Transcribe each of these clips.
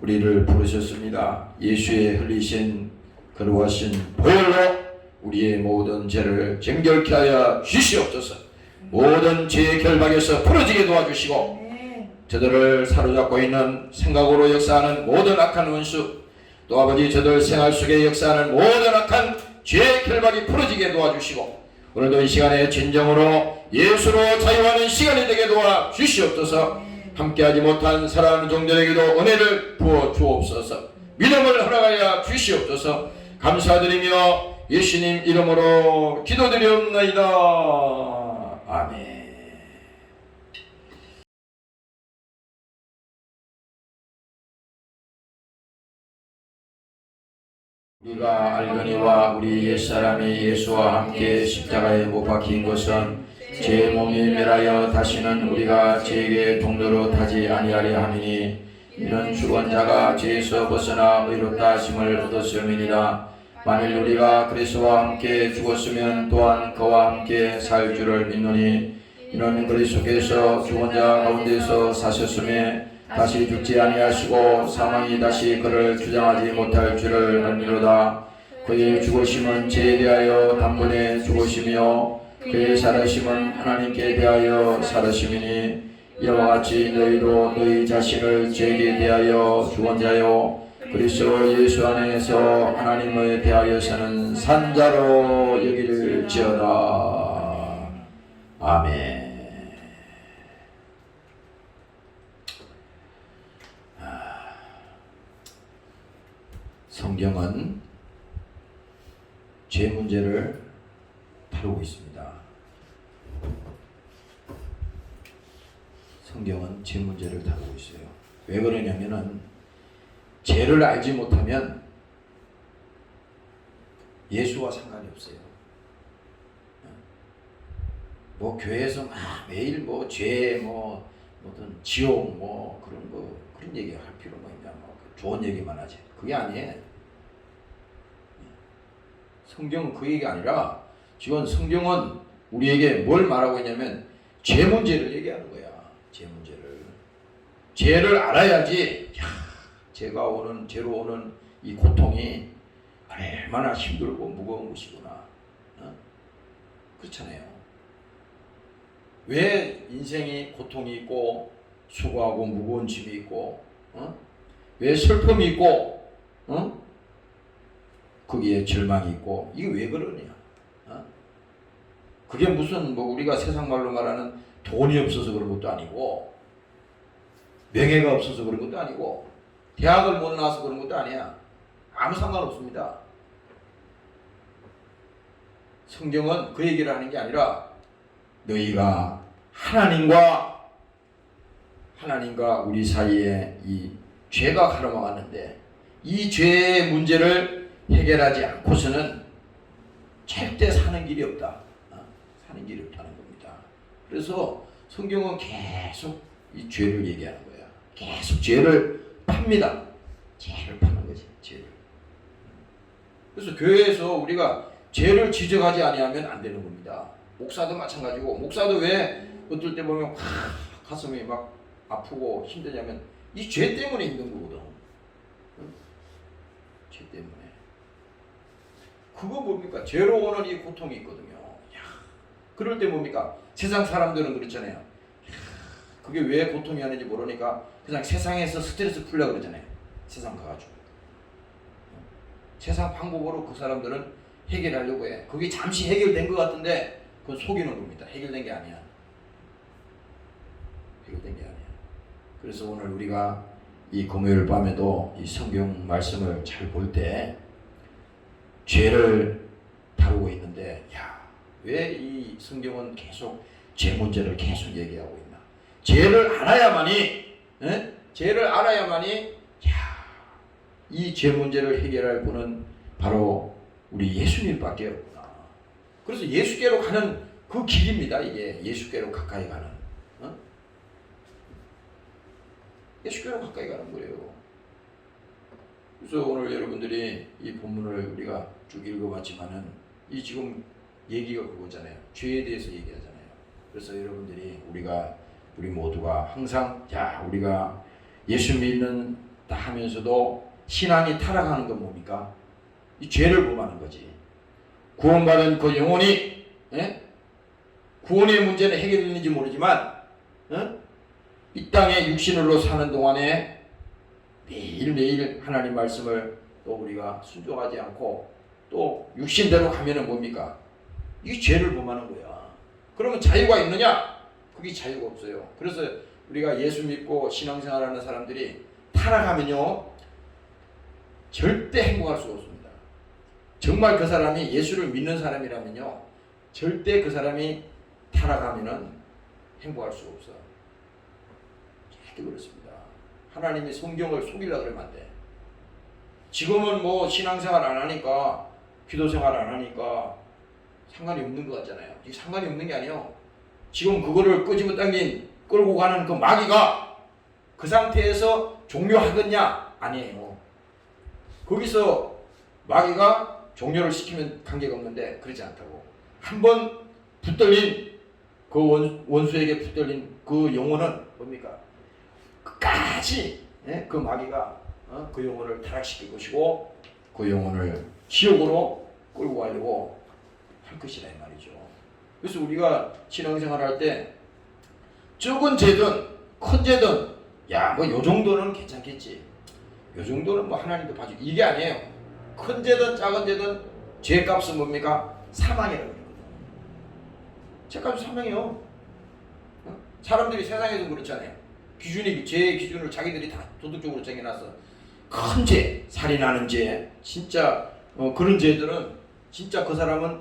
우리를 부르셨습니다. 예수의 흘리신 거룩하신 보혈로 우리의 모든 죄를 정결케 하여 주시옵소서. 모든 죄의 결박에서 풀어지게 도와주시고 저들을 사로잡고 있는 생각으로 역사하는 모든 악한 원수, 또 아버지 저들 생활 속에 역사하는 모든 악한 죄의 결박이 풀어지게 도와주시고 오늘도 이 시간에 진정으로 예수로 자유하는 시간이 되게 도와주시옵소서. 함께하지 못한 사랑하는 종들에게도 은혜를 부어 주옵소서. 믿음을 허락하여 주시옵소서. 감사드리며 예수님 이름으로 기도드리옵나이다. 아멘. 우리가 알거니와 우리 옛사람이 예수와 함께 십자가에 못 박힌 것은 제 몸이 멸하여 다시는 우리가 죄의 종로로 타지 아니하려 함이니 이런 주권자가 죄에서 벗어나 의롭다 하심을 얻었음이니라. 만일 우리가 그리스도와 함께 죽었으면 또한 그와 함께 살 줄을 믿노니 이는 그리스도께서 주권자 가운데서 사셨음에 다시 죽지 아니하시고 사망이 다시 그를 주장하지 못할 줄을 알미로다. 그의 죽으심은 죄에 대하여 단번에 죽으시며 그의 살으심은 하나님께 대하여 살으심이니 이와 같이 너희도 너희 자신을 죄에 대하여 죽은 자요 그리스도 예수 안에서 하나님을 대하여서는 산자로 여길지어다. 아멘. 성경은 죄 문제를 다루고 있습니다. 성경은 죄 문제를 다루고 있어요. 왜 그러냐면은 죄를 알지 못하면 예수와 상관이 없어요. 뭐 교회에서 막 매일 뭐 죄 뭐든 지옥 뭐 그런 얘기 할 필요가 있냐, 뭐 좋은 얘기만 하지. 그게 아니에요. 성경은 그 얘기가 아니라 지금 성경은 우리에게 뭘 말하고 있냐면 죄 문제를 얘기하는 거야. 죄 문제를. 죄를 알아야지 죄로 오는 이 고통이 얼마나 힘들고 무거운 것이구나. 그렇잖아요. 왜 인생이 고통이 있고 수고하고 무거운 짐이 있고 왜 슬픔이 있고 거기에 절망이 있고 이게 왜 그러냐? 그게 무슨 뭐 우리가 세상 말로 말하는 돈이 없어서 그런 것도 아니고 명예가 없어서 그런 것도 아니고 대학을 못 나와서 그런 것도 아니야. 아무 상관없습니다. 성경은 그 얘기를 하는 게 아니라 너희가 하나님과 우리 사이에 이 죄가 가로막았는데 이 죄의 문제를 해결하지 않고서는 절대 사는 길이 없다. 사는 길이 없다는 겁니다. 그래서 성경은 계속 이 죄를 얘기하는 거야. 계속 죄를 팝니다. 죄를 파는 거지. 죄를. 그래서 교회에서 우리가 죄를 지적하지 아니하면 안 되는 겁니다. 목사도 마찬가지고, 목사도 왜 어떨 때 보면 가슴이 막 아프고 힘드냐면 이 죄 때문에 힘든 거거든. 죄 때문에. 그거 뭡니까? 죄로 오는 이 고통이 있거든요. 야, 그럴 때 뭡니까? 세상 사람들은 그렇잖아요. 야, 그게 왜 고통이 하는지 모르니까 그냥 세상에서 스트레스 풀려고 그러잖아요. 세상 가가지고. 세상 방법으로 그 사람들은 해결하려고 해. 그게 잠시 해결된 것 같은데 그건 속이는 겁니다. 해결된 게 아니야. 해결된 게 아니야. 그래서 오늘 우리가 이 금요일 밤에도 이 성경 말씀을 잘 볼 때 죄를 다루고 있는데, 야, 왜 이 성경은 계속 죄 문제를 계속 얘기하고 있나? 죄를 알아야만이, 죄를 알아야만이, 야, 이 죄 문제를 해결할 분은 바로 우리 예수님밖에 없구나. 그래서 예수께로 가는 그 길입니다. 이게 예수께로 가까이 가는. 예수께로 가까이 가는 거예요. 그래서 오늘 여러분들이 이 본문을 우리가 쭉 읽어봤지만은 이 지금 얘기가 그거잖아요. 죄에 대해서 얘기하잖아요. 그래서 여러분들이 우리 모두가 항상 우리가 예수 믿는다 하면서도 신앙이 타락하는 건 뭡니까? 이 죄를 범하는 거지. 구원받은 그 영혼이 구원의 문제는 해결됐는지 모르지만 이 땅에 육신으로 사는 동안에 매일매일 하나님 말씀을 또 우리가 순종하지 않고 또 육신대로 가면은 뭡니까? 이 죄를 범하는 거야. 그러면 자유가 있느냐? 그게 자유가 없어요. 그래서 우리가 예수 믿고 신앙생활하는 사람들이 타락하면요 절대 행복할 수가 없습니다. 정말 그 사람이 예수를 믿는 사람이라면요 절대 그 사람이 타락하면은 행복할 수가 없어. 절대 그렇습니다. 하나님이 성경을 속이려고 그러면 안 돼. 지금은 뭐 신앙생활 안 하니까 기도생활 안 하니까 상관이 없는 것 같잖아요. 이게 상관이 없는 게 아니에요. 지금 그거를 끄집어 당긴 끌고 가는 그 마귀가 그 상태에서 종료하겠냐? 아니에요. 거기서 마귀가 종료를 시키면 관계가 없는데 그렇지 않다고. 한번 붙들린 그 원수에게 붙들린 그 영혼은 뭡니까? 끝까지 그 마귀가 그 영혼을 타락시킬 것이고 그 영혼을 지옥으로 끌고 가려고 할 것이라 이 말이죠. 그래서 우리가 신앙생활 할 때 적은 죄든 큰 죄든 뭐 요 정도는 괜찮겠지. 요 정도는 뭐 하나님도 봐주고 이게 아니에요. 큰 죄든 작은 죄든 죄값은 뭡니까? 사망이라고 그러거든요. 죄값은 사망이요. 사람들이 세상에서 그렇잖아요. 죄의 기준을 자기들이 다 도덕적으로 정해놨어. 큰 죄, 살인하는 죄, 진짜 그런 죄들은 진짜 그 사람은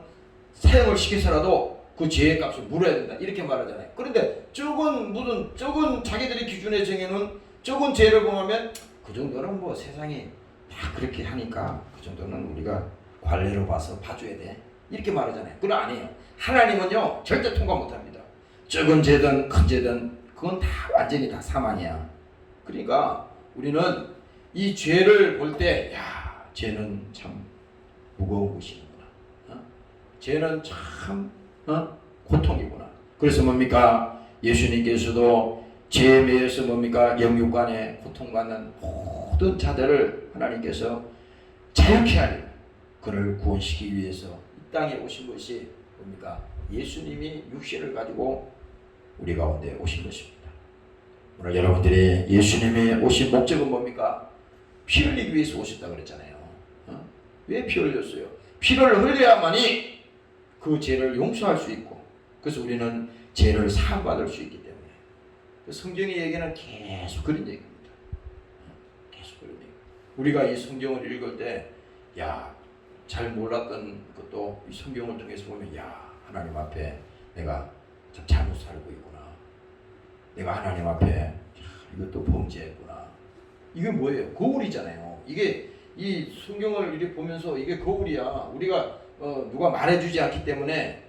사형을 시켜서라도 그 죄의 값을 물어야 된다 이렇게 말하잖아요. 그런데 적은 자기들이 기준에 정해놓은 적은 죄를 범하면 그 정도는 뭐 세상이 다 그렇게 하니까 그 정도는 우리가 관례로 봐서 봐줘야 돼 이렇게 말하잖아요. 그건 아니에요. 하나님은요 절대 통과 못합니다. 적은 죄든 큰 죄든 그건 다 완전히 다 사망이야. 그러니까 우리는 이 죄를 볼 때 죄는 참 무거운 것이구나. 죄는 참 고통이구나. 그래서 뭡니까? 예수님께서도 죄에 매여서 뭡니까? 영육간에 고통받는 모든 자들을 하나님께서 자유케 하려 그를 구원시키기 위해서 이 땅에 오신 것이 뭡니까? 예수님이 육신을 가지고 우리 가운데 오신 것입니다. 오늘 여러분들이 예수님이 오신 목적은 뭡니까? 피 흘리기 위해서 오셨다 그랬잖아요. 왜 피 흘렸어요? 피를 흘려야만이 그 죄를 용서할 수 있고 그래서 우리는 죄를 사함받을 수 있기 때문에 그 성경의 얘기는 계속 그런 얘기입니다. 계속 그런 얘기. 우리가 이 성경을 읽을 때, 야, 잘 몰랐던 것도 이 성경을 통해서 보면, 야, 하나님 앞에 내가 참 잘못 살고 있구나. 내가 하나님 앞에 이것도 범죄했구나. 이게 뭐예요? 거울이잖아요. 이게 이 성경을 이렇게 보면서 이게 거울이야. 우리가 누가 말해주지 않기 때문에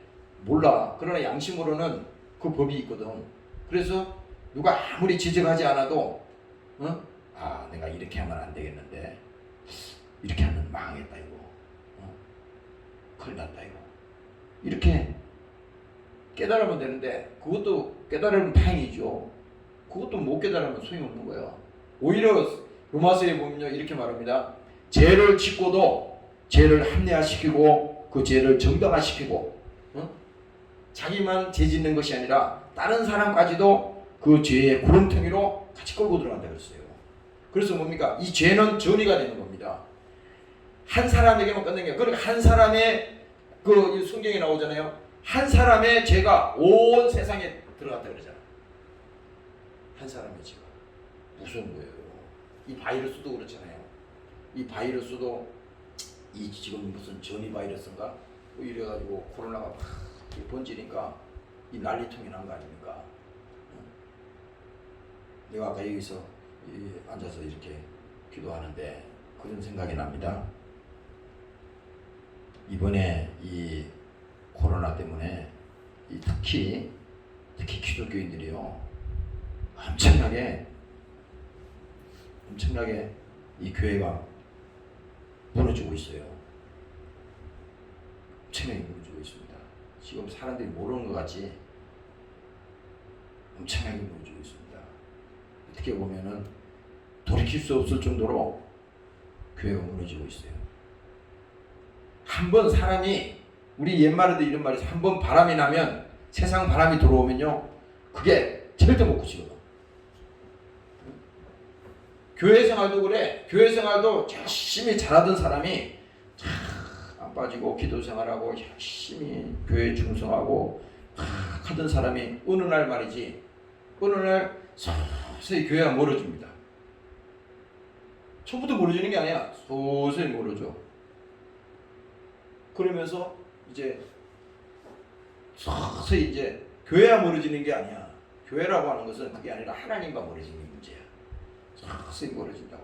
몰라. 그러나 양심으로는 그 법이 있거든. 그래서 누가 아무리 지적하지 않아도 아, 내가 이렇게 하면 안 되겠는데, 이렇게 하면 망했다 이거, 큰일 났다 이거, 이렇게 깨달으면 되는데, 그것도 깨달으면 다행이죠. 그것도 못 깨달으면 소용없는 거야. 오히려 로마서에 보면요, 이렇게 말합니다. 죄를 짓고도 죄를 합리화시키고 그 죄를 정당화시키고, 자기만 죄 짓는 것이 아니라 다른 사람까지도 그 죄의 구렁텅이로 같이 끌고 들어간다 그랬어요. 그래서 뭡니까? 이 죄는 전이가 되는 겁니다. 한 사람에게만 끝낸 게, 그러니까 한 사람의 그 성경에 나오잖아요. 한 사람의 죄가 온 세상에 들어갔다 그러잖아. 한 사람의 죄가. 무서운 거예요. 이 바이러스도 그렇잖아요. 이 바이러스도 이 지금 무슨 전이 바이러스인가? 뭐 이래가지고 코로나가 막 번지니까 이 난리통이 난 거 아닙니까? 내가 아까 여기서 앉아서 이렇게 기도하는데 그런 생각이 납니다. 이번에 이 코로나 때문에 특히 기독교인들이요, 엄청나게 이 교회가 무너지고 있어요. 엄청나게 무너지고 있습니다. 지금 사람들이 모르는 것 같이 엄청나게 무너지고 있습니다. 어떻게 보면은 돌이킬 수 없을 정도로 교회가 무너지고 있어요. 한번 사람이, 우리 옛말에도 이런 말이 있어요. 한번 바람이 나면, 세상 바람이 들어오면요, 그게 절대 못 고치거든. 교회 생활도 그래. 교회 생활도 열심히 잘하던 사람이 안 빠지고 기도 생활하고 열심히 교회에 충성하고 하던 사람이 어느 날 말이지, 어느 날 서서히 교회가 멀어집니다. 처음부터 멀어지는 게 아니야. 서서히 멀어져. 그러면서 이제 서서히 이제 교회와 멀어지는 게 아니야. 교회라고 하는 것은 그게 아니라 하나님과 멀어지는 문제야. 서서히 멀어진다고.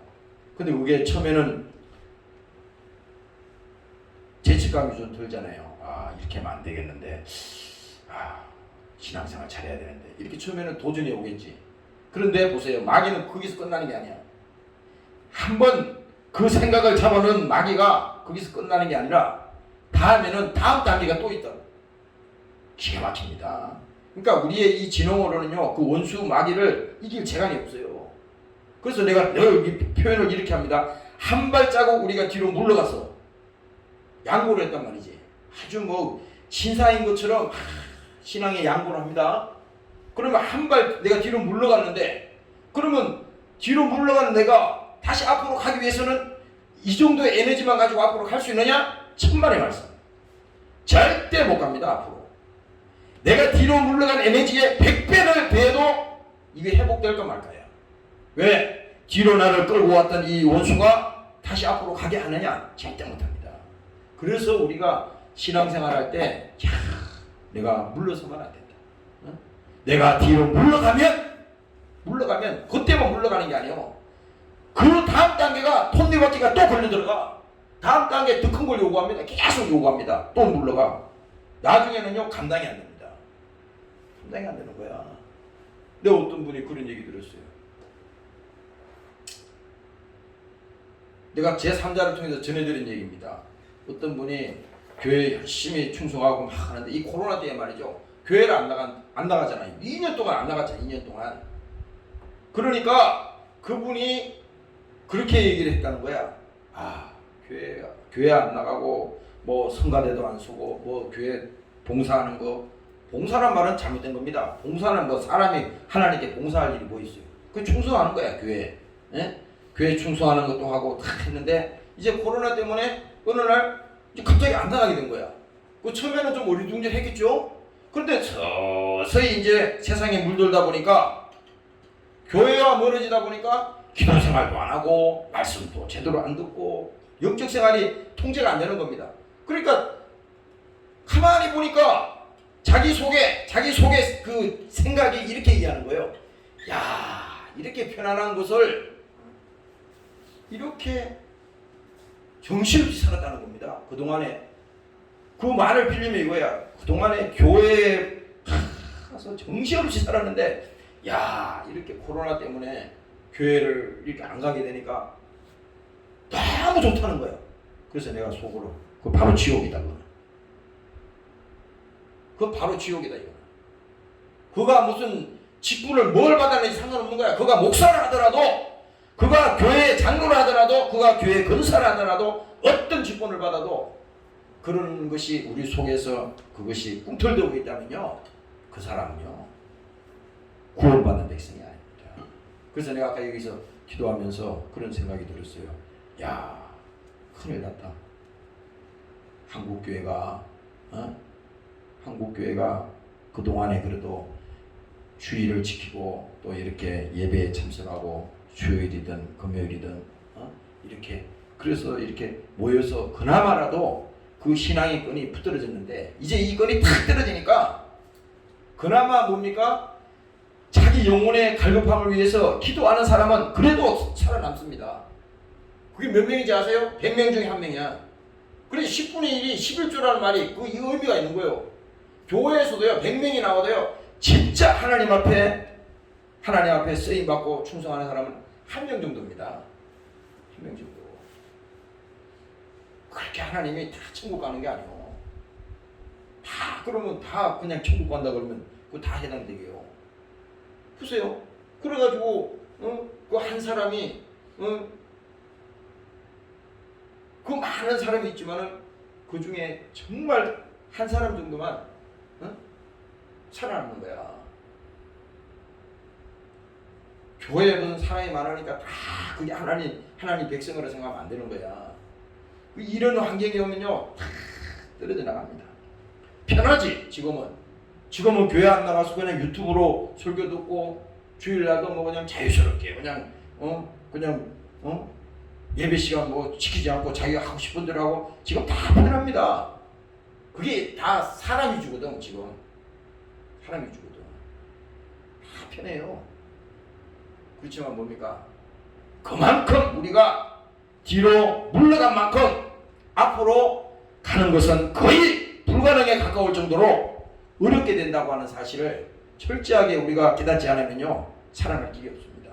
근데 그게 처음에는 죄책감이 좀 들잖아요. 아, 이렇게 하면 안 되겠는데, 아, 신앙생활 잘해야 되는데, 이렇게 처음에는 도전이 오겠지. 그런데 보세요, 마귀는 거기서 끝나는 게 아니야. 한번 그 생각을 잡아놓은 마귀가 거기서 끝나는 게 아니라 다음에는 다음 단계가 또 있다. 기가 막힙니다. 그러니까 우리의 이 진홍으로는요, 그 원수 마귀를 이길 재간이 없어요. 그래서 내가 늘 표현을 이렇게 합니다. 한 발자국 우리가 뒤로 물러가서 양보를 했단 말이지. 아주 뭐 신사인 것처럼 신앙에 양보를 합니다. 그러면 한 발 내가 뒤로 물러갔는데, 그러면 뒤로 물러간 내가 다시 앞으로 가기 위해서는 이 정도의 에너지만 가지고 앞으로 갈 수 있느냐? 천만의 말씀. 절대 못 갑니다. 앞으로. 내가 뒤로 물러간 에너지의 100배를 더해도 이게 회복될까 말까야. 왜? 뒤로 나를 끌고 왔던 이 원수가 다시 앞으로 가게 하느냐? 절대 못합니다. 그래서 우리가 신앙생활 할 때, 내가 물러서면 안 된다. 내가 뒤로 물러가면 그때만 물러가는 게 아니에요. 그 다음 단계가 톱니바퀴가 또 걸려 들어가. 다음 단계 더 큰 걸 요구합니다. 계속 요구합니다. 또 물러가. 나중에는요, 감당이 안 됩니다. 감당이 안 되는 거야. 근데 어떤 분이 그런 얘기 들었어요. 내가 제3자를 통해서 전해드린 얘기입니다. 어떤 분이 교회에 열심히 충성하고 막 하는데, 이 코로나 때에 말이죠, 교회를 안 나가잖아요. 2년 동안 안 나갔잖아요. 2년 동안. 그러니까 그분이 그렇게 얘기를 했다는 거야. 아, 교회 안 나가고 뭐 성가대도 안 서고 뭐 교회 봉사하는 거, 봉사란 말은 잘못된 겁니다. 봉사는 뭐 사람이 하나님께 봉사할 일이 뭐 있어요. 그 충성하는 거야, 교회. 예? 교회 충성하는 것도 하고 다 했는데, 이제 코로나 때문에 어느 날 이제 갑자기 안 나가게 된 거야. 그 처음에는 좀 어리둥절했겠죠. 그런데 서서히 이제 세상에 물들다 보니까 교회와 멀어지다 보니까 기도 생활도 안 하고 말씀도 제대로 안 듣고 영적 생활이 통제가 안 되는 겁니다. 그러니까 가만히 보니까 자기 속에 그 생각이 이렇게 얘기하는 거예요. 야, 이렇게 편안한 것을 이렇게 정신없이 살았다는 겁니다. 그동안에 그 말을 빌리면 이거야. 그동안에 교회에 가서 정신없이 살았는데 야, 이렇게 코로나 때문에 교회를 이렇게 안 가게 되니까 너무 좋다는 거야. 그래서 내가 속으로 그거 바로 지옥이다. 그거 바로 지옥이다. 이거. 그가 무슨 직분을 뭘 받았는지 상관없는 거야. 그가 목사를 하더라도, 그가 교회 장로를 하더라도, 그가 교회 근사를 하더라도, 어떤 직분을 받아도 그런 것이 우리 속에서 그것이 꿈틀대고 있다면요, 그 사람은요 구원받는 백성이 아닙니다. 그래서 내가 아까 여기서 기도하면서 그런 생각이 들었어요. 야, 큰일 났다. 한국교회가 한국교회가 그동안에 그래도 주의를 지키고 또 이렇게 예배에 참석하고 수요일이든 금요일이든 이렇게 그래서 이렇게 모여서 그나마라도 그 신앙의 끈이 붙들어졌는데 이제 이 끈이 탁 떨어지니까 그나마 뭡니까? 자기 영혼의 갈급함을 위해서 기도하는 사람은 그래도 살아남습니다. 그게 몇 명인지 아세요? 100명 중에 1명이야. 그래서 10분의 1이 11조라는 말이 그 의미가 있는 거예요. 교회에서도요, 100명이 나와도요, 진짜 하나님 앞에 쓰임받고 충성하는 사람은 1명 정도입니다. 1명 정도. 그렇게 하나님이 다 천국 가는 게 아니에요. 다 그러면 다 그냥 천국 간다 그러면 그거 다 해당되게요. 보세요. 그래가지고 그 한 사람이 그 많은 사람이 있지만은 그 중에 정말 한 사람 정도만 살아남는 거야. 교회에 무슨 사람이 많으니까 다 그게 하나님 백성으로 생각하면 안 되는 거야. 이런 환경이 오면요 다 떨어져 나갑니다. 편하지. 지금은 교회 안 나가서 그냥 유튜브로 설교 듣고 주일날도 뭐 그냥 자유스럽게 그냥 예배 시간 뭐 지키지 않고 자기가 하고 싶은 대로 하고 지금 다 편합니다. 그게 다 사람이 주거든. 지금 사람이 주거든. 다 편해요. 그렇지만 뭡니까? 그만큼 우리가 뒤로 물러간 만큼 앞으로 가는 것은 거의 불가능에 가까울 정도로 어렵게 된다고 하는 사실을 철저하게 우리가 깨닫지 않으면요 살아날 길이 없습니다.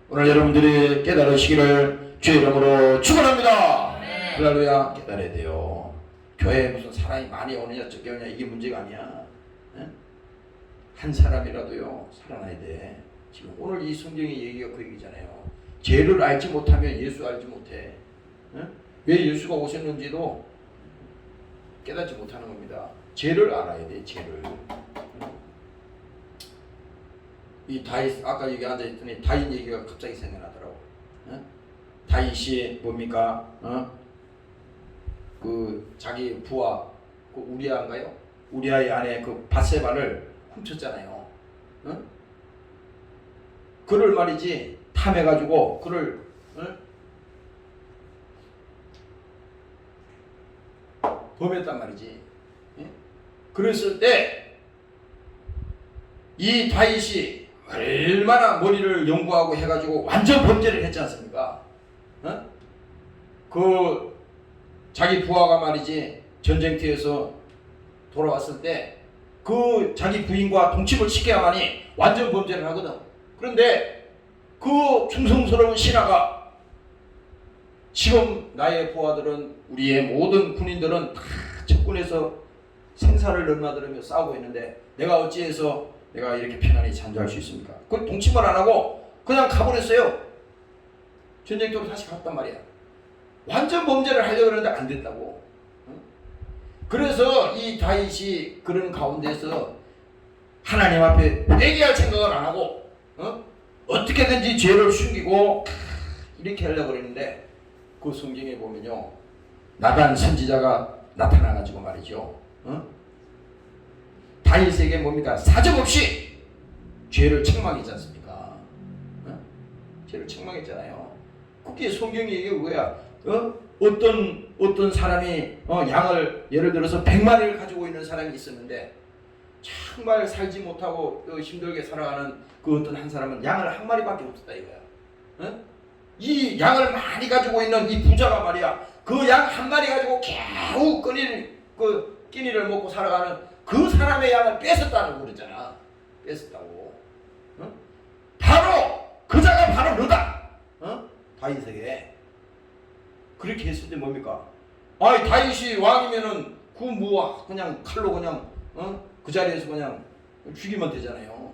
오늘 여러분들이 깨달으시기를 주의 이름으로 축원합니다. 할렐루야. 깨달아야 돼요. 교회에 무슨 사람이 많이 오느냐 적게 오느냐 이게 문제가 아니야. 한 사람이라도요 살아나야 돼. 지금 오늘 이 성경의 얘기가 그 얘기잖아요. 죄를 알지 못하면 예수 알지 못해. 왜 예수가 오셨는지도 깨닫지 못하는 겁니다. 죄를 알아야 돼. 죄를. 이 다윗 아까 여기 앉아있더니 다윗 얘기가 갑자기 생각나더라고. 다윗이 뭡니까? 그 자기 부하 그 우리아인가요? 우리아의 아내 그 밧세바를 훔쳤잖아요. 그를 말이지 탐해가지고 그를 범했단 말이지. 그랬을 때 이 다윗이 얼마나 머리를 연구하고 해가지고 완전 범죄를 했지 않습니까? 그 자기 부하가 말이지 전쟁터에서 돌아왔을 때 그 자기 부인과 동침을 시켜야만이 완전 범죄를 하거든. 그런데 그 충성스러운 신하가 지금 나의 부하들은 우리의 모든 군인들은 다 적군에서 생사를 넘나들으며 싸우고 있는데 내가 어찌해서 내가 이렇게 편안히 잠자할 수 있습니까? 그 동침을 안 하고 그냥 가버렸어요. 전쟁터로 다시 갔단 말이야. 완전 범죄를 하려고 그러는데 안 됐다고. 그래서 이 다윗이 그런 가운데서 하나님 앞에 회개할 생각을 안 하고 어떻게든지 죄를 숨기고 이렇게 하려고 그랬는데 그 성경에 보면요 나단 선지자가 나타나가지고 말이죠 다윗에게 뭡니까? 사정없이 죄를 책망했지 않습니까? 죄를 책망했잖아요. 그게 성경이 이게 뭐야? 어떤 사람이 양을 예를 들어서 100마리를 가지고 있는 사람이 있었는데 정말 살지 못하고 힘들게 살아가는 그 어떤 한 사람은 양을 한 마리밖에 없었다 이거야. 이 양을 많이 가지고 있는 이 부자가 말이야. 그 양 한 마리 가지고 겨우 끼니를 먹고 살아가는 그 사람의 양을 뺏었다고 그러잖아. 뺏었다고. 바로 그자가 바로 너다. 다윗에게 그렇게 했을 때 뭡니까? 아이 다윗이 왕이면은 그 뭐 그냥 칼로 그냥 그 자리에서 그냥 죽이면 되잖아요.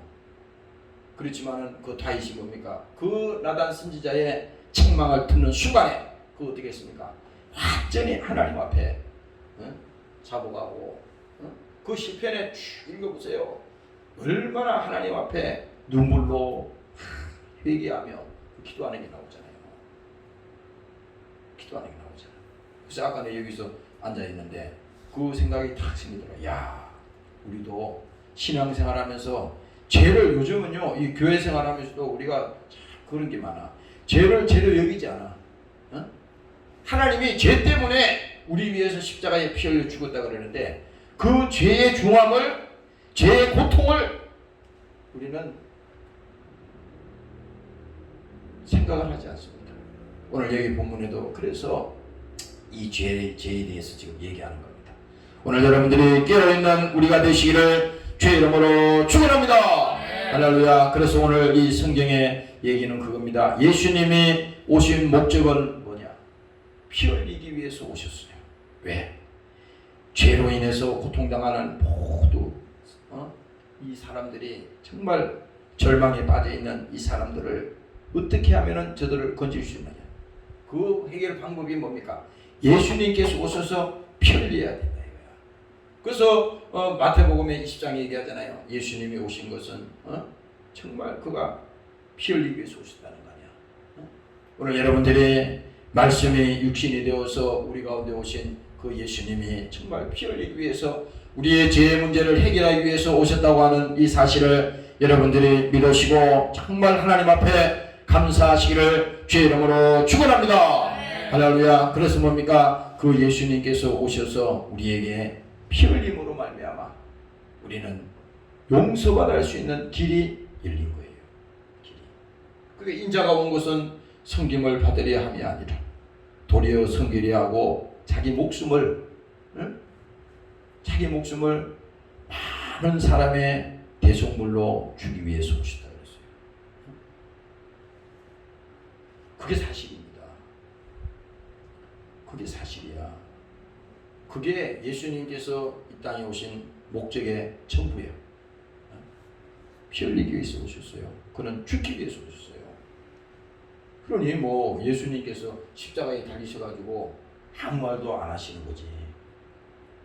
그렇지만은 그 다윗이 뭡니까? 그 나단 선지자의 책망을 듣는 순간에 그 어떻게 했습니까? 완전히 하나님 앞에 자복하고 그 시편에 쭉 읽어보세요. 얼마나 하나님 앞에 눈물로 회개하며 기도하는 게 나오잖아요. 기도하는 게 나오잖아요. 그래서 아까 내 여기서 앉아 있는데 그 생각이 탁 생기더라. 야, 우리도 신앙생활하면서 죄를 요즘은요 이 교회 생활하면서도 우리가 그런 게 많아. 죄를 죄로 여기지 않아. 하나님이 죄 때문에 우리 위해서 십자가에 피 흘려 죽었다 그러는데 그 죄의 중함을, 죄의 고통을 우리는 생각을 하지 않습니다. 오늘 여기 본문에도 그래서 이 죄에 대해서 지금 얘기하는 겁니다. 오늘 여러분들이 깨어있는 우리가 되시기를 주의 이름으로 축원합니다. 할렐루야. 그래서 오늘 이 성경의 얘기는 그겁니다. 예수님이 오신 목적은 뭐냐? 피 흘리기 위해서 오셨어요. 왜? 죄로 인해서 고통당하는 모두 이 사람들이 정말 절망에 빠져있는 이 사람들을 어떻게 하면 저들을 건질 수 있느냐? 그 해결 방법이 뭡니까? 예수님께서 오셔서 피 흘려야 된다 이거야. 그래서 마태복음에 20장에 얘기하잖아요. 예수님이 오신 것은 정말 그가 피 흘리기 위해서 오셨다는 거 아니야. 오늘 여러분들이 말씀이 육신이 되어서 우리 가운데 오신 그 예수님이 정말 피 흘리기 위해서 우리의 죄의 문제를 해결하기 위해서 오셨다고 하는 이 사실을 여러분들이 믿으시고 정말 하나님 앞에 감사하시기를 주의 이름으로 축원합니다. 할렐루야. 그래서 뭡니까? 그 예수님께서 오셔서 우리에게 피 흘림으로 말미암아 우리는 용서받을 수 있는 길이 열린 거예요. 길이. 그게 인자가 온 것은 섬김을 받으려 함이 아니라 도리어 섬기려 하고 자기 목숨을 많은 사람의 대속물로 주기 위해서 오시다 그랬어요. 그게 사실입니다. 그게 사실이야. 그게 예수님께서 이 땅에 오신 목적의 전부예요. 피 흘리기 위해서 오셨어요. 그는 죽기 위해서 오셨어요. 그러니 뭐 예수님께서 십자가에 달리셔가지고 아무 말도 안 하시는 거지.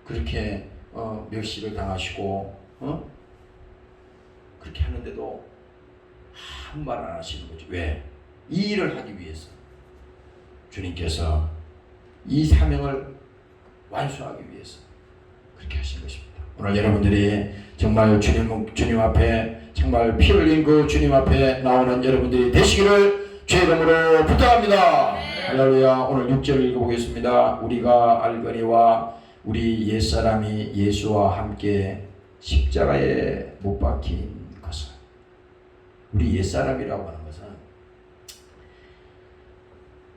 그렇게 멸시를 당하시고 그렇게 하는데도 아무 말 안 하시는 거지. 왜? 이 일을 하기 위해서 주님께서 이 사명을 완수하기 위해서 그렇게 하신 것입니다. 오늘 여러분들이 정말 주님 앞에 정말 피 흘린 그 주님 앞에 나오는 여러분들이 되시기를 주의 이름으로 부탁합니다. 할렐루야. 오늘 6절 읽어보겠습니다. 우리가 알거니와 우리 옛사람이 예수와 함께 십자가에 못 박힌 것은, 우리 옛사람이라고 하는 것은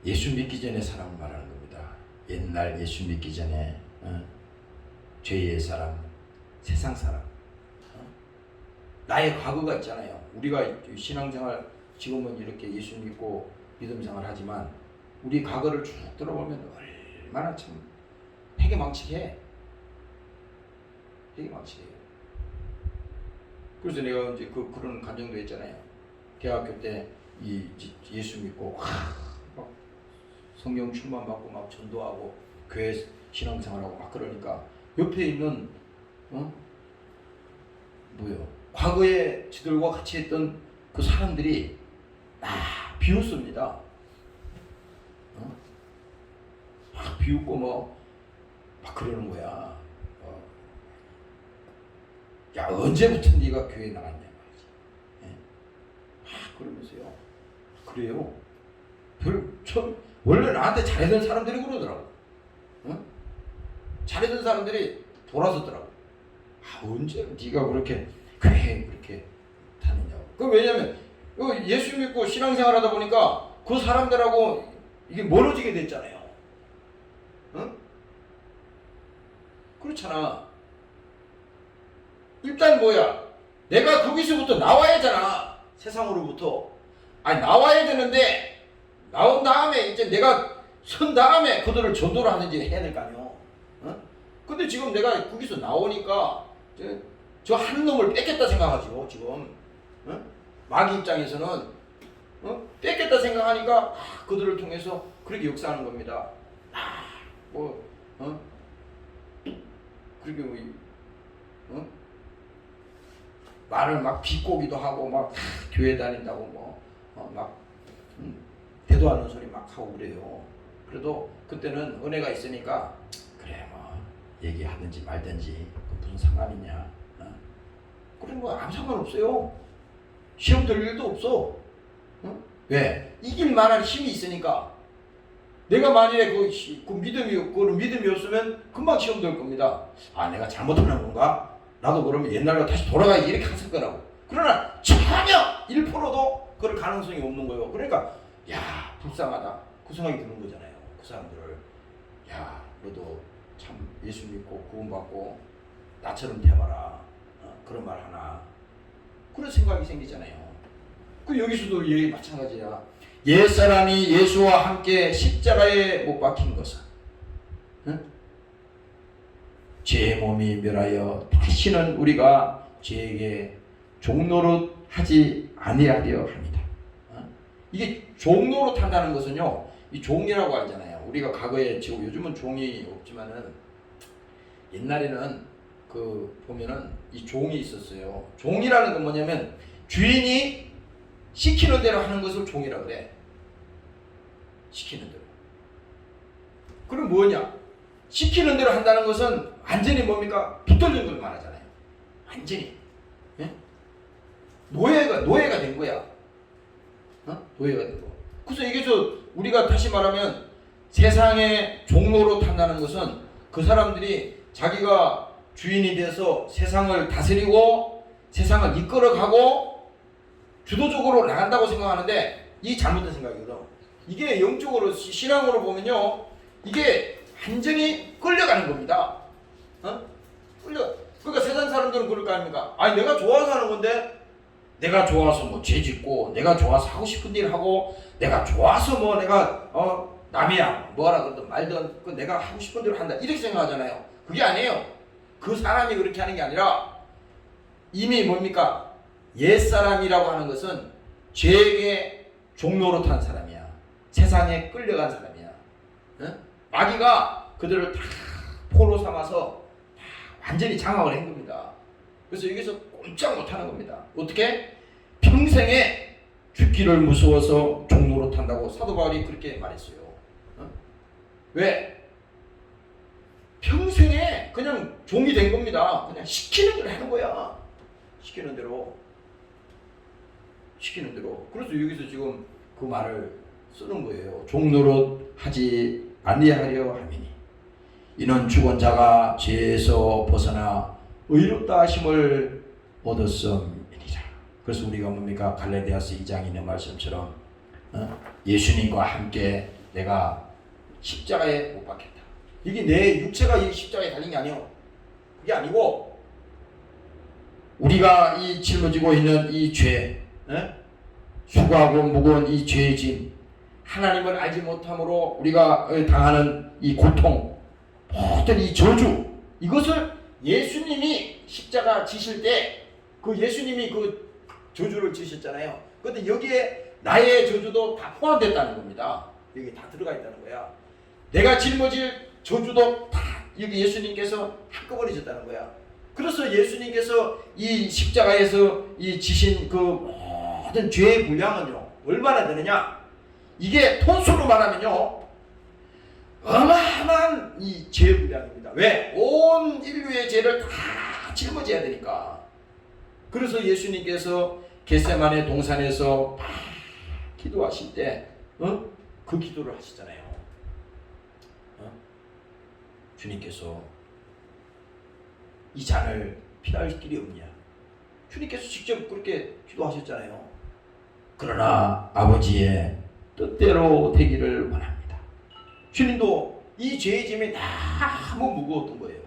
예수 믿기 전에 사람을 말하는 겁니다. 옛날 예수 믿기 전에 죄의 사람, 세상 사람, 나의 과거가 있잖아요. 우리가 신앙생활 지금은 이렇게 예수 믿고 믿음생활 하지만 우리 과거를 쭉 들어보면 얼마나 참 회개망측해. 회개망측해요. 그래서 내가 이제 그런 감정도 했잖아요. 대학교 때 예수 믿고 막 성령 충만 받고 막 전도하고 교회 신앙생활하고 막 그러니까 옆에 있는 과거에 지들과 같이 했던 그 사람들이 비웃습니다. 막 비웃고 막 그러는 거야. 야, 언제부터 네가 교회 나갔냐 말이지. 그러면서요. 그래요. 원래 나한테 잘해준 사람들이 그러더라고. 응? 잘해준 사람들이 돌아섰더라고. 언제 네가 그렇게 다니냐고. 왜냐면 예수 믿고 신앙생활하다 보니까 그 사람들하고 이게 멀어지게 됐잖아요. 응? 그렇잖아. 일단 뭐야? 내가 거기서부터 나와야 하잖아. 세상으로부터. 나와야 되는데 나온 다음에 이제 내가 선 다음에 그들을 전도를 하든지 해야 될 거 아니에요. 근데 지금 내가 거기서 나오니까 저 한 놈을 뺏겠다 생각하죠. 지금 마귀 입장에서는 뺏겠다 생각하니까 그들을 통해서 그렇게 역사하는 겁니다. 그렇게 말을 막 비꼬기도 하고 막 교회 다닌다고 대도 않는 소리 막 하고 그래요. 그래도 그때는 은혜가 있으니까 그래 얘기하든지 말든지 무슨 상관이냐. 그런 거 아무 상관없어요. 시험 들 일도 없어. 왜? 이길 만한 힘이 있으니까. 내가 만일에 그 믿음이 없으면 금방 시험 들 겁니다. 내가 잘못하는 건가? 나도 그러면 옛날로 다시 돌아가야지 이렇게 했을 거라고. 그러나 전혀 1%도 그럴 가능성이 없는 거예요. 그러니까 불쌍하다 그 생각이 드는 거잖아요. 그 사람들을 너도 참 예수 믿고 구원받고 나처럼 돼봐라. 그런 말 하나. 그런 생각이 생기잖아요. 여기서도 얘기 마찬가지야. 옛사람이 예수와 함께 십자가에 못 박힌 것은 제 몸이 멸하여 다시는 우리가 죄에게 종노릇 하지 아니하려 합니다. 이게 종노릇 한다는 것은요, 이 종이라고 하잖아요. 우리가 과거에 지금 요즘은 종이 없지만은 옛날에는 보면은 이 종이 있었어요. 종이라는 건 뭐냐면 주인이 시키는 대로 하는 것을 종이라 그래. 시키는 대로. 그럼 뭐냐? 시키는 대로 한다는 것은 완전히 뭡니까? 붙들린 걸 말하잖아요. 완전히. 예? 노예가 된 거야. 노예가 된 거. 그래서 여기서 우리가 다시 말하면 세상의 종로로 탄다는 것은 그 사람들이 자기가 주인이 돼서 세상을 다스리고 세상을 이끌어가고 주도적으로 나간다고 생각하는데 이 잘못된 생각이거든. 이게 영적으로 신앙으로 보면요, 이게 완전히 끌려가는 겁니다. 그러니까 세상 사람들은 그럴 거 아닙니까? 내가 좋아서 하는 건데, 내가 좋아서 죄 짓고, 내가 좋아서 하고 싶은 일 하고, 내가 좋아서 내가 남이야 뭐라 그러든 말든 내가 하고 싶은 대로 한다 이렇게 생각하잖아요. 그게 아니에요. 그 사람이 그렇게 하는 게 아니라 이미 뭡니까? 옛사람이라고 하는 것은 죄에게 종노릇한 사람이야. 세상에 끌려간 사람이야. 마귀가 그들을 다 포로 삼아서 완전히 장악을 한 겁니다. 그래서 여기서 꼼짝 못하는 겁니다. 어떻게? 평생에 죽기를 무서워서 종노릇한다고 사도 바울이 그렇게 말했어요. 왜? 평생에 그냥 종이 된 겁니다. 그냥 시키는 대로 하는 거야. 시키는 대로. 그래서 여기서 지금 그 말을 쓰는 거예요. 종노릇 하지 아니하려 함이니 이는 죽은 자가 죄에서 벗어나 의롭다 하심을 얻었음이니라. 그래서 우리가 뭡니까? 갈라디아서 2장에 있는 말씀처럼 예수님과 함께 내가 십자가에 못 박혔다. 이게 내 육체가 이 십자가에 달린 게 아니에요. 그게 아니고 우리가 이 짊어지고 있는 이 죄, 수고하고 무거운 이 죄의 짐, 하나님을 알지 못함으로 우리가 당하는 이 고통, 모든 이 저주, 이것을 예수님이 십자가 지실 때 그 예수님이 그 저주를 지셨잖아요. 그런데 여기에 나의 저주도 다 포함됐다는 겁니다. 여기 다 들어가 있다는 거야. 내가 짊어질 저주도 다 여기 예수님께서 한꺼번에 졌다는 거야. 그래서 예수님께서 이 십자가에서 이 지신 그 모든 죄의 분량은요 얼마나 되느냐? 이게 톤수로 말하면요 어마어마한 이 죄의 분량입니다. 왜? 온 인류의 죄를 다 짊어져야 되니까. 그래서 예수님께서 겟세마네 동산에서 기도하실 때 그 기도를 하시잖아요. 주님께서 이 잔을 피할 길이 없냐. 주님께서 직접 그렇게 기도하셨잖아요. 그러나 아버지의 뜻대로 되기를 원합니다. 주님도 이 죄의 짐이 너무 무거웠던 거예요.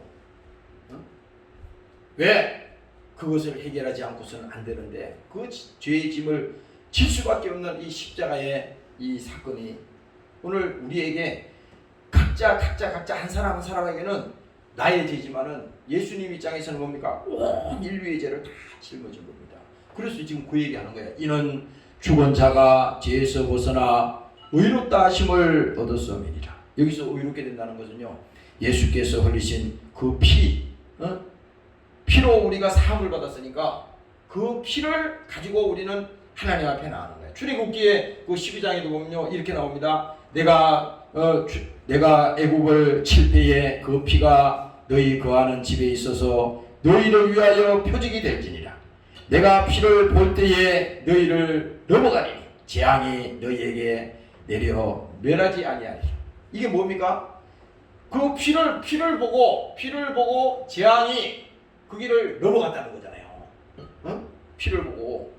왜? 그것을 해결하지 않고서는 안 되는데 그 죄의 짐을 질 수밖에 없는 이 십자가의 이 사건이 오늘 우리에게 각자 한 사람 한 사람에게는 나의 죄지만은 예수님 입장에서는 뭡니까? 온 인류의 죄를 다 짊어진 겁니다. 그래서 지금 그 얘기하는 거예요. 이는 죽은 자가 죄에서 벗어나 의롭다 하심을 얻었음이니라. 여기서 의롭게 된다는 것은요, 예수께서 흘리신 그 피로 우리가 사함을 받았으니까 그 피를 가지고 우리는 하나님 앞에 나가는 거예요. 출애굽기에 그 12장에도 보면요 이렇게 나옵니다. 내가 애굽을 칠 때에 그 피가 너희 거하는 집에 있어서 너희를 위하여 표적이 될지니라. 내가 피를 볼 때에 너희를 넘어가리니 재앙이 너희에게 내려 멸하지 아니하리라. 이게 뭡니까? 그 피를 보고 재앙이 그 길을 넘어갔다는 거잖아요. 피를 보고.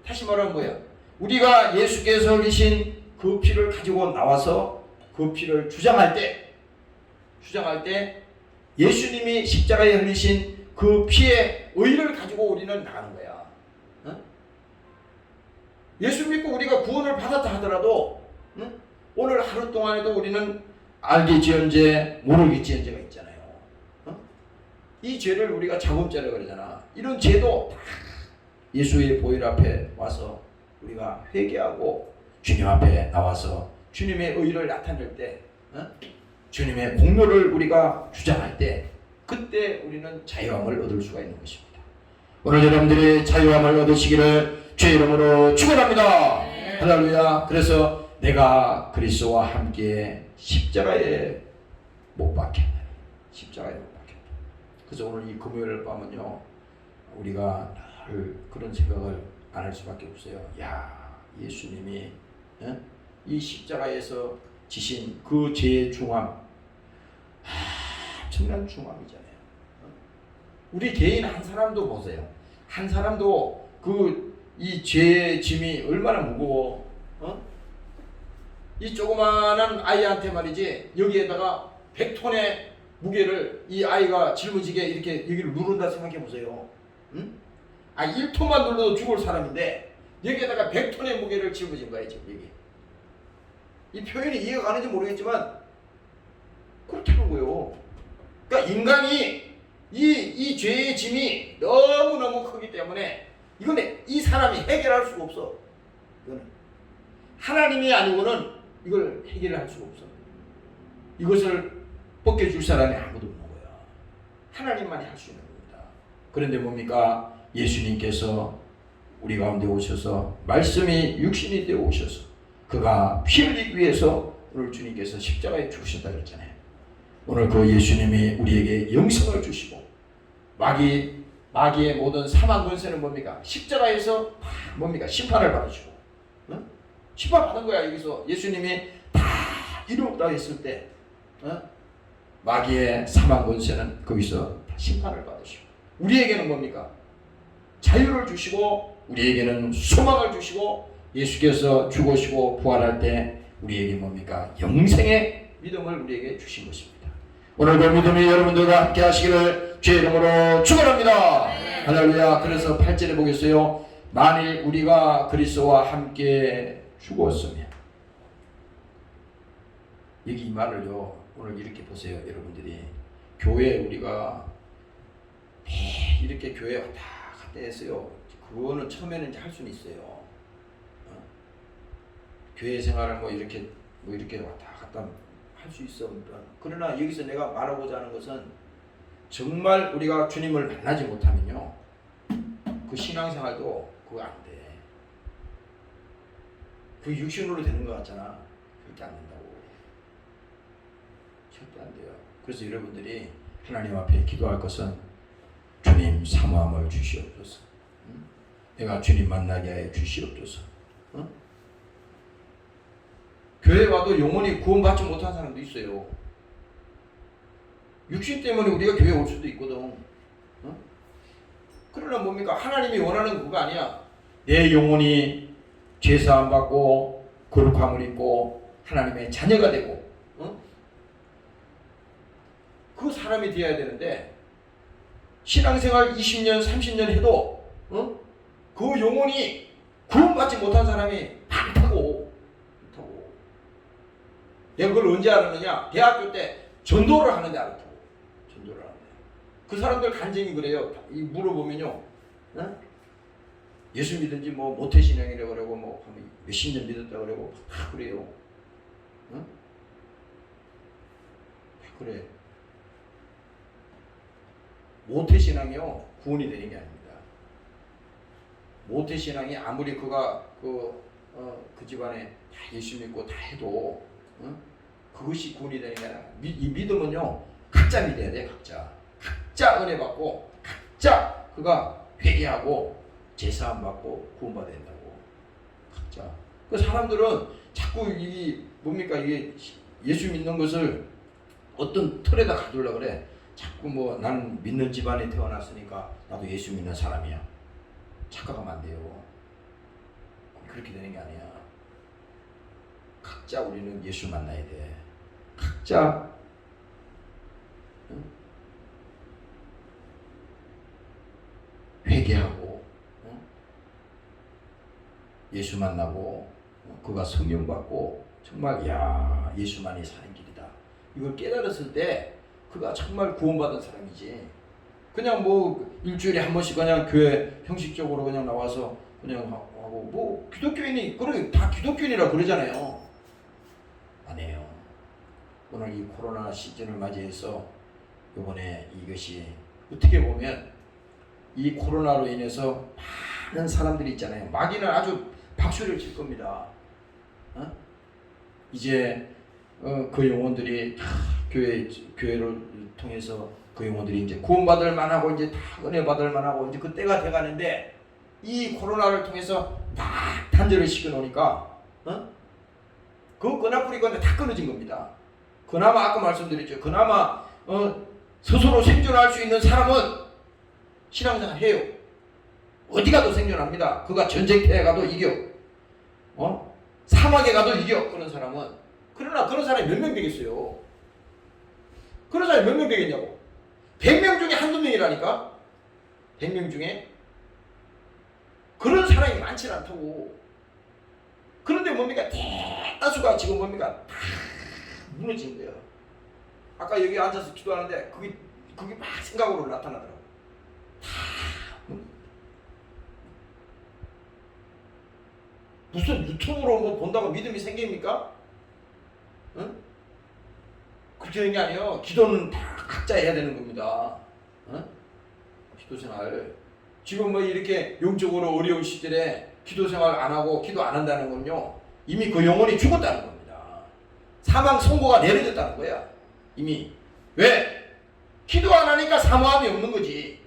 다시 말하면 뭐야? 우리가 예수께서 흘리신 그 피를 가지고 나와서 그 피를 주장할 때 예수님이 십자가에 흘리신 그 피의 의를 가지고 우리는 나가는 거야. 예수 믿고 우리가 구원을 받았다 하더라도 오늘 하루 동안에도 우리는 알기지언죄 모르기지언죄가 있잖아요. 이 죄를 우리가 자범죄라고 그러잖아. 이런 죄도 다 예수의 보혈 앞에 와서 우리가 회개하고 주님 앞에 나와서 주님의 의를 나타낼 때 주님의 공로를 우리가 주장할 때 그때 우리는 자유함을 얻을 수가 있는 것입니다. 오늘 여러분들이 자유함을 얻으시기를 주의 이름으로 축원합니다. 할렐루야. 그래서 내가 그리스도와 함께 십자가에 못 박혔다. 십자가에 못 박혔다. 그래서 오늘 이 금요일 밤은요 우리가 늘 그런 생각을 안 할 수밖에 없어요. 야, 예수님이 이 십자가에서 지신 그 죄의 중함, 엄청난 중함이잖아요. 우리 개인 한 사람도 보세요. 한 사람도 이 죄의 짐이 얼마나 무거워. 이 조그마한 아이한테 말이지 여기에다가 100톤의 무게를 이 아이가 짊어지게 이렇게 여기를 누른다 생각해 보세요. 1톤만 눌러도 죽을 사람인데 여기에다가 100톤의 무게를 짊어진 거야 지금 여기. 이 표현이 이해가 가는지 모르겠지만 그렇다는 거예요. 그러니까 인간이 이 죄의 짐이 너무너무 크기 때문에 이거는 이 사람이 해결할 수가 없어. 이거는 하나님이 아니고는 이걸 해결할 수가 없어. 이것을 벗겨줄 사람이 아무도 없는 거야. 하나님만이 할 수 있는 겁니다. 그런데 뭡니까? 예수님께서 우리 가운데 오셔서 말씀이 육신이 되어 오셔서 그가 피 흘리기 위해서 오늘 주님께서 십자가에 죽으셨다 그랬잖아요. 오늘 그 예수님이 우리에게 영생을 주시고 마귀의 모든 사망 권세는 뭡니까? 십자가에서 뭡니까? 심판을 받으시고 심판 받은 거야. 여기서 예수님이 다 이루었다 했을 때 마귀의 사망 권세는 거기서 다 심판을 받으시고 우리에게는 뭡니까? 자유를 주시고 우리에게는 소망을 주시고 예수께서 죽으시고 부활할 때 우리에게 뭡니까? 영생의 믿음을 우리에게 주신 것입니다. 오늘 그 믿음이 여러분들과 함께 하시기를 주의 이름으로 축원합니다. 할렐루야. 그래서 8절에 보겠어요. 만일 우리가 그리스도와 함께 죽었으면 여기 이 말을요 오늘 이렇게 보세요. 여러분들이 교회 우리가 이렇게 교회 왔다 갔다 했어요. 그거는 처음에는 이제 할 수는 있어요. 교회 생활을 이렇게 왔다 갔다 할 수 있어. 그러나 여기서 내가 말하고자 하는 것은 정말 우리가 주님을 만나지 못하면요 그 신앙생활도 그거 안 돼. 그 육신으로 되는 것 같잖아. 절대 안 된다고. 절대 안 돼요. 그래서 여러분들이 하나님 앞에 기도할 것은 주님 사모함을 주시옵소서. 내가 주님 만나게 하여 주시옵소서. 교회 와도 영원히 구원받지 못한 사람도 있어요. 육신 때문에 우리가 교회 올 수도 있거든. 어? 그러나 뭡니까? 하나님이 원하는 그거 아니야. 내 영혼이 죄사함 받고 거룩함을 입고 하나님의 자녀가 되고 그 사람이 되어야 되는데 신앙생활 20년 30년 해도 그 영혼이 구원받지 못한 사람이 많다고. 내가 그걸 언제 알았느냐? 대학교 때 전도를 하는데 알았다고. 전도를 하는데 그 사람들 간증이 그래요. 물어보면요, 예수 믿은지 뭐 모태신앙이라고 그러고 뭐 몇십 년 믿었다고 그러고 다 그래요. 다 그래. 모태신앙이요 구원이 되는 게 아닙니다. 모태신앙이 아무리 그가 그 집안에 다 예수 믿고 다 해도 그것이 구원이 되는 게 아니라 이 믿음은요 각자 믿어야 돼. 각자 은혜 받고 각자 그가 회개하고 제사함 받고 구원받아야 된다고. 각자. 그 사람들은 자꾸 이 뭡니까 이게 예수 믿는 것을 어떤 틀에다 가두려고 그래. 자꾸 뭐 나는 믿는 집안에 태어났으니까 나도 예수 믿는 사람이야. 착각하면 안 돼요. 그렇게 되는 게 아니야. 각자 우리는 예수 만나야 돼. 각자 회개하고 예수 만나고 그가 성령 받고 정말 야 예수만이 사는 길이다. 이걸 깨달았을 때 그가 정말 구원받은 사람이지. 그냥 뭐 일주일에 한 번씩 그냥 교회 형식적으로 그냥 나와서 그냥 하고 뭐 기독교인이 그래 다 기독교인이라 그러잖아요. 아니에요. 오늘 이 코로나 시즌을 맞이해서 이번에 이것이 어떻게 보면 이 코로나로 인해서 많은 사람들이 있잖아요. 마귀는 아주 박수를 칠 겁니다. 이제 그 영혼들이 교회를 통해서 그 영혼들이 이제 구원받을 만하고 이제 다 은혜 받을 만하고 이제 그 때가 돼가는데 이 코로나를 통해서 딱 단절을 시켜놓으니까 그 끈아뿌리가 다 끊어진 겁니다. 그나마 아까 말씀드렸죠. 그나마 스스로 생존할 수 있는 사람은 신앙생활 해요. 어디 가도 생존합니다. 그가 전쟁터에 가도 이겨. 사막에 가도 이겨. 그런 사람은. 그러나 그런 사람이 몇 명 되겠어요? 그런 사람이 몇 명 되겠냐고. 100명 중에 한두 명이라니까. 100명 중에. 그런 사람이 많지 않다고. 그런데 뭡니까? 대다수가 지금 뭡니까? 다 무너진 거예요. 아까 여기 앉아서 기도하는데 그게 막 생각으로 나타나더라고. 무슨 유튜브로 뭐 본다고 믿음이 생깁니까? 응? 그렇게 되는 게 아니에요. 기도는 다 각자 해야 되는 겁니다. 응? 기도 생활. 지금 뭐 이렇게 영적으로 어려운 시절에 기도 생활 안 하고 기도 안 한다는 건요. 이미 그 영혼이 죽었다는 겁니다. 사망 선고가 내려졌다는 거야. 이미. 왜? 기도 안 하니까 사모함이 없는 거지.